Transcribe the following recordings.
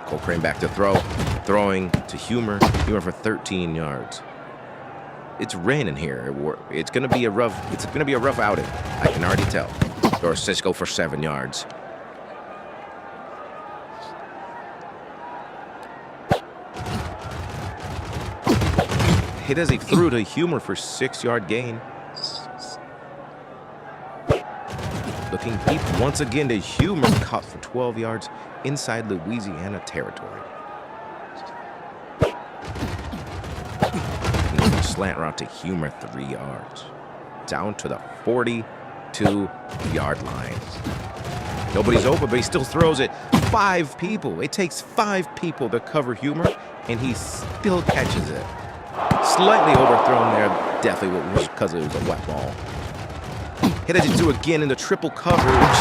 Colt back to throw. Throwing to Humor. Humor for 13 yards. It's raining here. It's gonna be a rough outing. I can already tell. Or Cisco for 7 yards. Hit as he threw to Humor for 6-yard gain. Looking deep once again to Humor, caught for 12 yards inside Louisiana territory. Slant route to Humor, 3 yards. Down to the 42-yard line. Nobody's open, but he still throws it. 5 people. It takes 5 people to cover Humor, and he still catches it. Slightly overthrown there. Definitely was because it was a wet ball. Hit as he threw again in the triple coverage.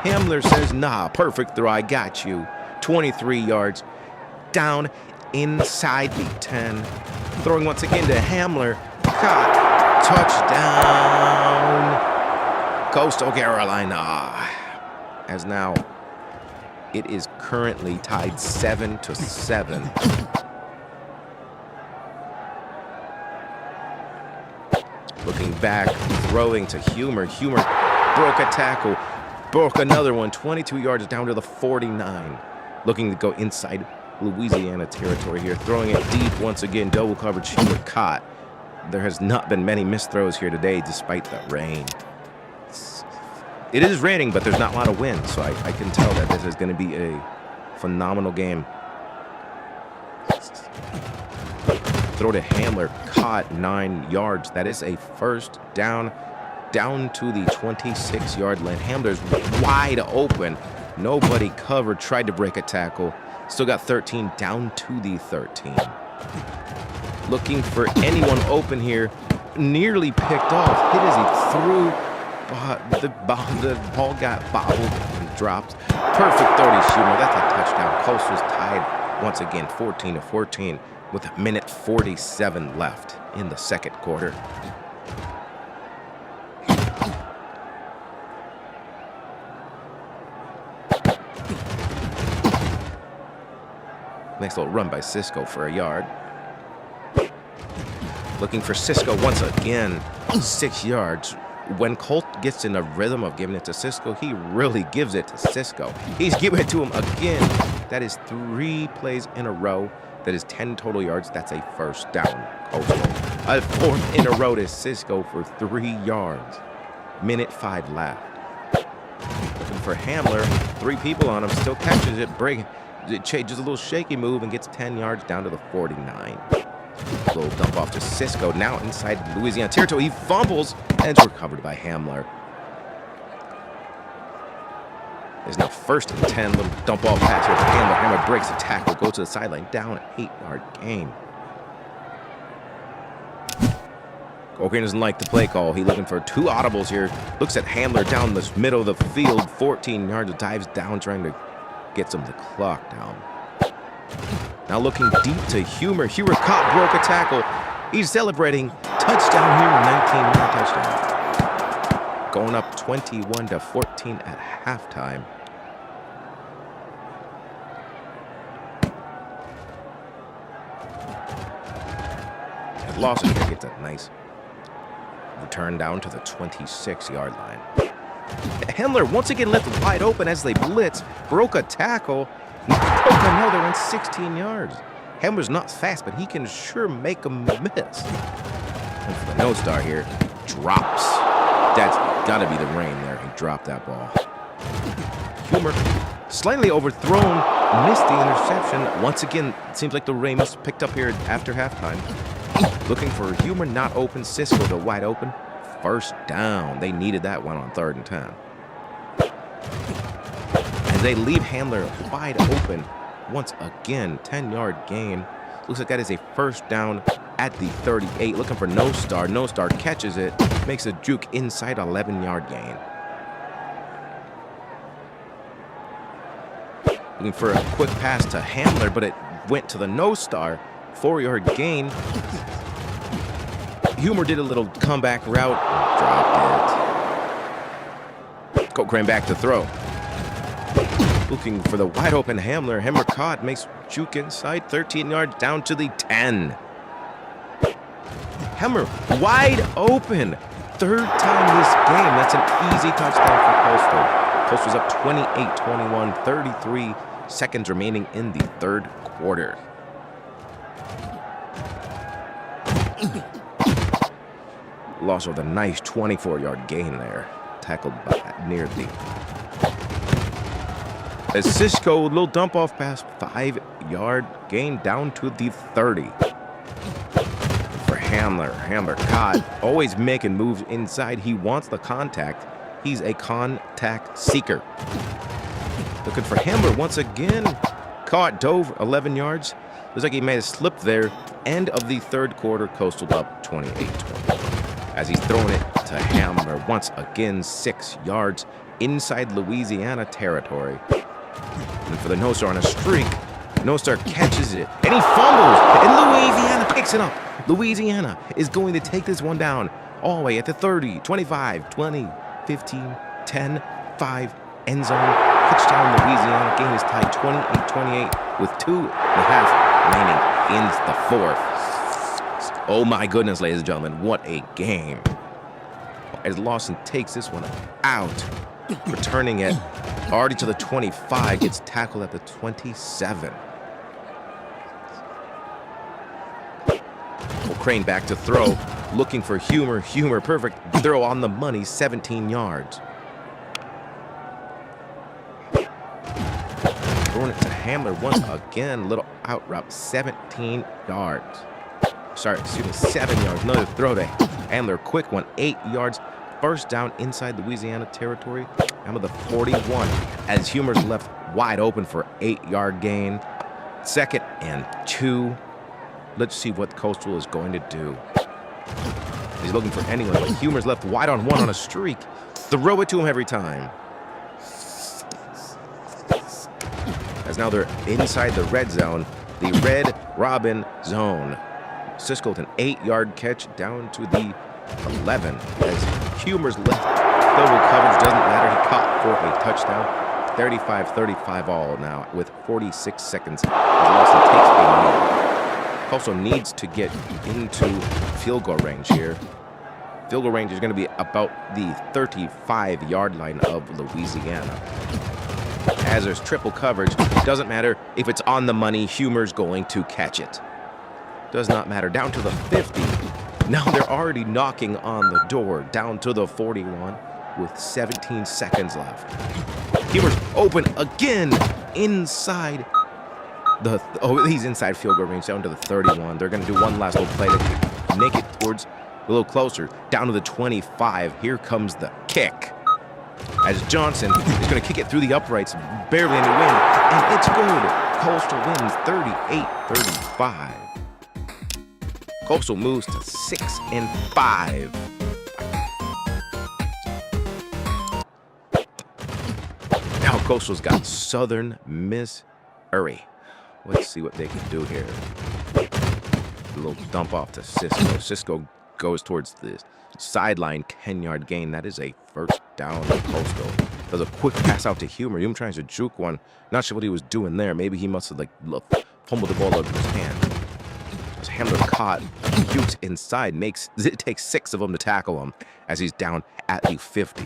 Hamler says, nah, perfect throw. I got you. 23 yards. Down inside the 10. Throwing once again to Hamler. Caught. Touchdown. Coastal Carolina. As now, it is currently tied 7-7. Looking back, throwing to Humor. Humor broke a tackle. Broke another one. 22 yards down to the 49. Looking to go inside Louisiana territory here. Throwing it deep once again. Double coverage. Humor caught. There has not been many missed throws here today despite the rain. It is raining, but there's not a lot of wind, so I can tell that this is going to be a phenomenal game. Throw to Hamler, caught 9 yards. That is a first down to the 26-yard line. Hamler's wide open. Nobody covered, tried to break a tackle. Still got 13, down to the 13. Looking for anyone open here. Nearly picked off. Hit as he threw. The ball got bobbled and dropped. Perfect 30 Humor. That's a touchdown. Coast was tied once again, 14-14, with 1:47 left in the second quarter. Nice little run by Cisco for a yard. Looking for Cisco once again, 6 yards. When Colt gets in a rhythm of giving it to Cisco, he really gives it to Cisco. He's giving it to him again. That is 3 plays in a row. That is 10 total yards. That's a first down. Coastal. A 4th in a row to Cisco for 3 yards. 1:05 left. Looking for Hamler. 3 people on him. Still catches it. It changes a little shaky move and gets 10 yards down to the 49. Little dump off to Cisco. Now inside Louisiana territory. He fumbles and it's recovered by Hamler. There's now 1st and 10. Little dump off pass here to Hamler. Hamler breaks the tackle. Goes to the sideline. Down 8-yard gain. O'Green doesn't like the play call. He's looking for 2 audibles here. Looks at Hamler down the middle of the field. 14 yards. Dives down trying to get some of the clock down. Now looking deep to Humor. Humor caught, broke a tackle. He's celebrating. Touchdown here, 19-yard touchdown. Going up 21-14 at halftime. Lawson here gets a nice return down to the 26-yard line. Hamler once again left wide open as they blitz. Broke a tackle. Broke another one, 16 yards. Hamler's not fast, but he can sure make them miss. And for the no star here, drops. That's got to be the rain there. He dropped that ball. Humor slightly overthrown, missed the interception. Once again, it seems like the rain must have picked up here after halftime. Looking for Humor, not open. Cisco to wide open. First down. They needed that one on 3rd and 10. And they leave Hamler wide open once again. 10-yard gain. Looks like that is a first down at the 38. Looking for No Star. No Star catches it. Makes a juke inside 11-yard gain. Looking for a quick pass to Hamler, but it went to the No Star. 4-yard gain. Humor did a little comeback route. Dropped it. Colt back to throw. Looking for the wide open Hamler. Hamler caught, makes juke inside, 13 yards down to the 10. Hamler wide open. Third time this game. That's an easy touchdown for Coastal. Coastal's up 28-21, 33 seconds remaining in the third quarter. Loss of a nice 24-yard gain there. Tackled by near the... As Cisco, little dump off pass, 5-yard gain down to the 30. For Hamler. Hamler caught, always making moves inside. He wants the contact. He's a contact seeker. Looking for Hamler once again. Caught, dove 11 yards. Looks like he made a slip there. End of the third quarter, Coastal up 28-20. As he's throwing it to Hamler once again, 6 yards inside Louisiana territory. And for the No Star on a streak, No Star catches it, and he fumbles, and Louisiana picks it up. Louisiana is going to take this one down all the way at the 30, 25, 20, 15, 10, 5, end zone. Touchdown Louisiana. Game is tied 28-28 with 2.5 remaining in the fourth. Oh my goodness, ladies and gentlemen, what a game. As Lawson takes this one out, returning it already to the 25, gets tackled at the 27. Crane back to throw, looking for Humor. Humor, perfect throw on the money, 17 yards. Throwing it to Hamler once again, little out route, 17 yards. Sorry, excuse me, 7 yards. Another throw to Hamler, quick one, 8 yards. First down inside Louisiana territory. Down to the 41 as Humor's left wide open for 8-yard gain. 2nd and 2. Let's see what Coastal is going to do. He's looking for anyone, but Humor's left wide on one on a streak. Throw it to him every time. As now they're inside the red zone, the Red Robin zone. Cisco with an 8-yard catch down to the 11 as Humor's left double coverage doesn't matter. He caught for a touchdown. 35-35 all now with 46 seconds as Lawson takes a knee. Also needs to get into field goal range here. Field goal range is going to be about the 35-yard line of Louisiana. As there's triple coverage, doesn't matter if it's on the money, Humor's going to catch it. Does not matter. Down to the 50. Now they're already knocking on the door. Down to the 41 with 17 seconds left. Humor's open again inside the... he's inside field goal range down to the 31. They're going to do one last little play to make it towards a little closer. Down to the 25. Here comes the kick. As Johnson is going to kick it through the uprights, barely any wind, and it's good. Coastal wins 38-35. Coastal moves to 6-5. Now Coastal's got Southern Missouri. Let's see what they can do here. A little dump off to Cisco. Cisco goes towards the sideline, 10-yard gain. That is a first down to Coastal. Does a quick pass out to Humor. Humor tries to juke one. Not sure what he was doing there. Maybe he must have fumbled the ball out of his hand. As Hamler caught, jukes inside. It takes 6 of them to tackle him as he's down at the 50.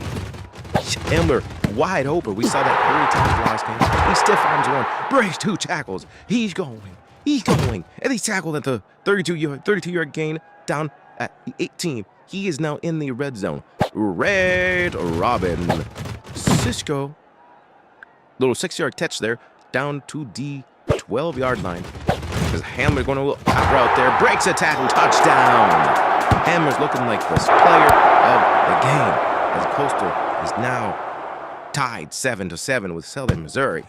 Hamler wide open. We saw that 3 times last game. He stiff arms one, breaks 2 tackles. He's going, and he's tackled at the 32-yard gain down at the 18. He is now in the red zone. Red Robin. Cisco. Little 6-yard catch there down to the 12-yard line. Because Hamler's going to out route there. Breaks a tackle. Touchdown. Hamler's looking like the player of the game. As Coastal is now tied 7-7 with Southern Missouri.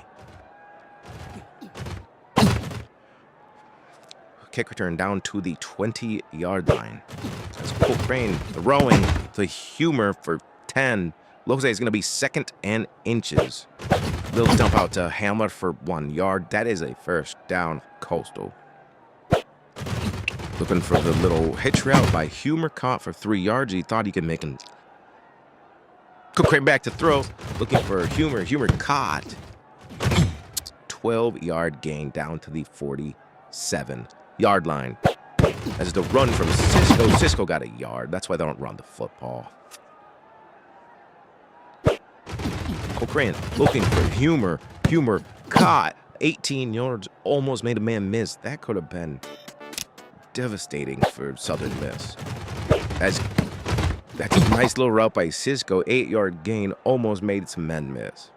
Kick return down to the 20-yard line. As Colt Crane throwing to Humor for 10. Looks like it's going to be 2nd and inches. Little dump out to Hamler for 1 yard. That is a first down, Coastal. Looking for the little hitch route by Humor. Caught for 3 yards. He thought he could make him. Colt Crane back to throw. Looking for Humor. Humor caught. 12-yard gain down to the 47-yard line. As the run from Cisco. Cisco got a yard. That's why they don't run the football. Cochrane looking for Humor. Humor caught 18 yards. Almost made a man miss. That could have been devastating for Southern Miss. That's a nice little route by Cisco. 8-yard gain. Almost made some men miss.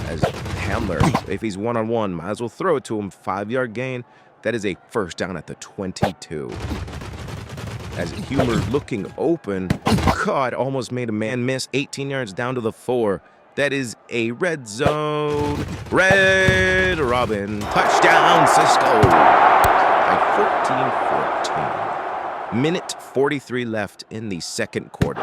As Hamler, if he's one-on-one, might as well throw it to him. 5-yard gain. That is a first down at the 22. As Humor looking open, caught, almost made a man miss. 18 yards down to the 4. That is a red zone. Red Robin. Touchdown, Cisco. By 14-14. Minute 43 left in the second quarter.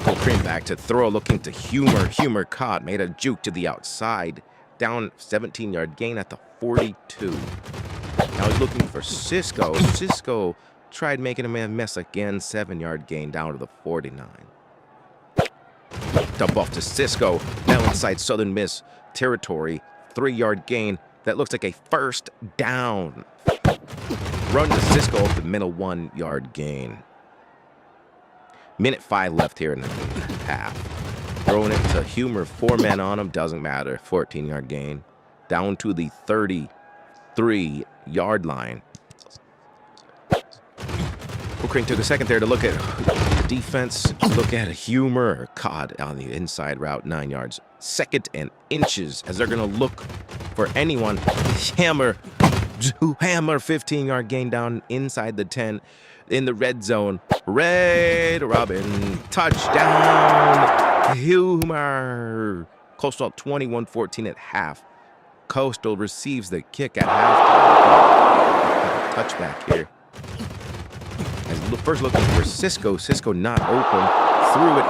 Cochrane back to throw, looking to Humor. Humor caught, made a juke to the outside. Down 17-yard gain at the 42. Now he's looking for Cisco. Cisco tried making a man miss again. 7-yard gain down to the 49. Dump off to Cisco. Now inside Southern Miss territory. 3-yard gain. That looks like a first down. Run to Cisco off the middle. 1-yard gain. Minute 5 left here in the half. Throwing it to Humor. 4 men on him. Doesn't matter. 14-yard gain. Down to the 33-yard line. Cochrane took a second there to look at the defense. Look at Humor. Caught on the inside route. 9 yards. 2nd and inches as they're going to look for anyone. Hammer. 15-yard gain down inside the 10 in the red zone. Red Robin. Touchdown. Humor. Coastal 21-14 at half. Coastal receives the kick at halftime. Touchback here. As first looking for Cisco. Cisco not open. Threw it.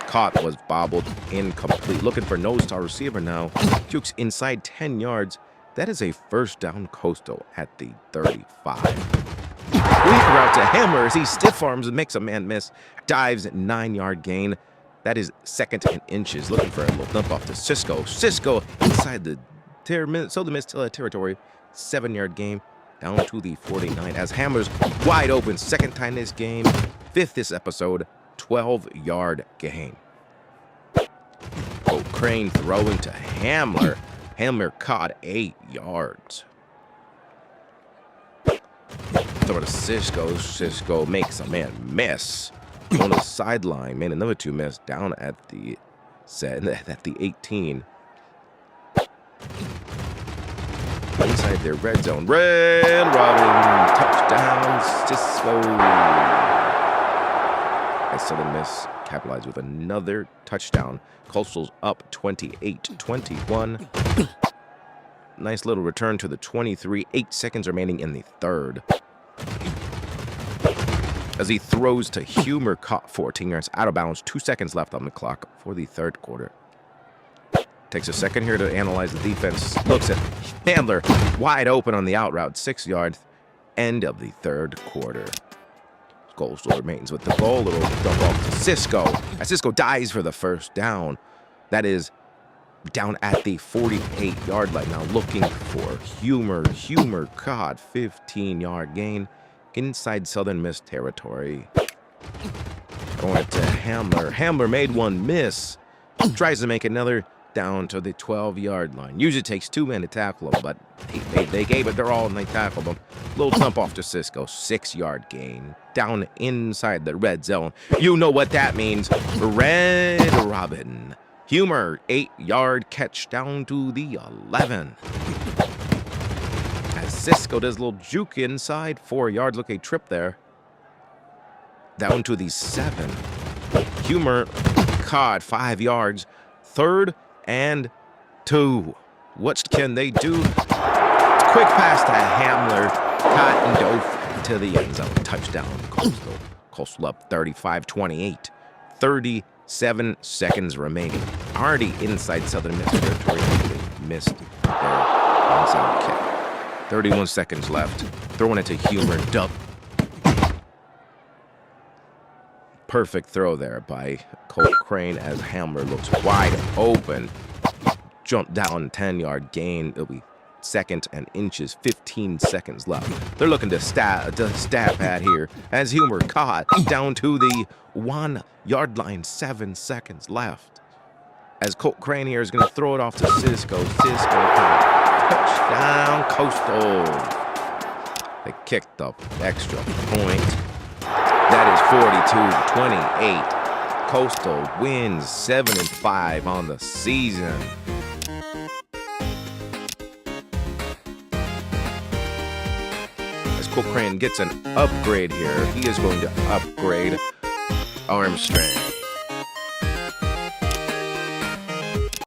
Caught, was bobbled. Incomplete. Looking for no-star receiver now. Jukes inside 10 yards. That is a first down. Coastal at the 35. Weak route to Hammer as he stiff arms and makes a man miss. Dives 9-yard gain. That is 2nd and inches. Looking for a little dump off to Cisco. Cisco inside the Southern Miss territory. 7-yard gain down to the 49 as Hammer's wide open. 2nd time this game. 5th this episode. 12-yard gain. Cochrane throwing to Hamler. Hamler caught 8 yards. Throw to Cisco. Cisco makes a man miss. On the sideline. Made another 2 miss down at the 18. Inside their red zone. Red Robin. Touchdown, Cisco. As Southern Miss capitalized with another touchdown. Coastal's up 28-21. Nice little return to the 23. 8 seconds remaining in the third. As he throws to Humor, caught 14 yards out of bounds. 2 seconds left on the clock for the third quarter. Takes a second here to analyze the defense. Looks at Handler, wide open on the out route. 6 yards. End of the third quarter. Coastal remains with the ball. Little dump off to Cisco. As Cisco dives for the first down. That is down at the 48-yard line. Now looking for Humor. Humor caught 15-yard gain inside Southern Miss territory. Going to Hamler. Hamler made one miss. Tries to make another down to the 12-yard line. Usually takes 2 men to tackle him, but they gave it their all and they tackled him. Little dump off to Cisco. 6-yard gain. Down inside the red zone. You know what that means. Red Robin. Humor. 8-yard catch down to the 11. As Cisco does a little juke inside. 4 yards. Look, a trip there. Down to the 7. Humor caught 5 yards. 3rd and 2. What can they do? Quick pass to Hamler. Caught and dove to the end zone. Touchdown, Coastal. Coastal up 35-28. 37 seconds remaining. Already inside Southern Miss territory. They missed their onside kick. 31 seconds left. Throwing it to Humor. Perfect throw there by Colt Crane as Hamler looks wide open. Jump down 10-yard gain. It'll be 2nd and inches, 15 seconds left. They're looking to stat pad here as Humer caught down to the 1-yard line, 7 seconds left. As Colt Crane here is going to throw it off to Cisco. Touchdown, Coastal. They kicked the extra point. That is 42-28. Coastal wins 7-5 on the season. As Colt Crane gets an upgrade here, he is going to upgrade arm strength.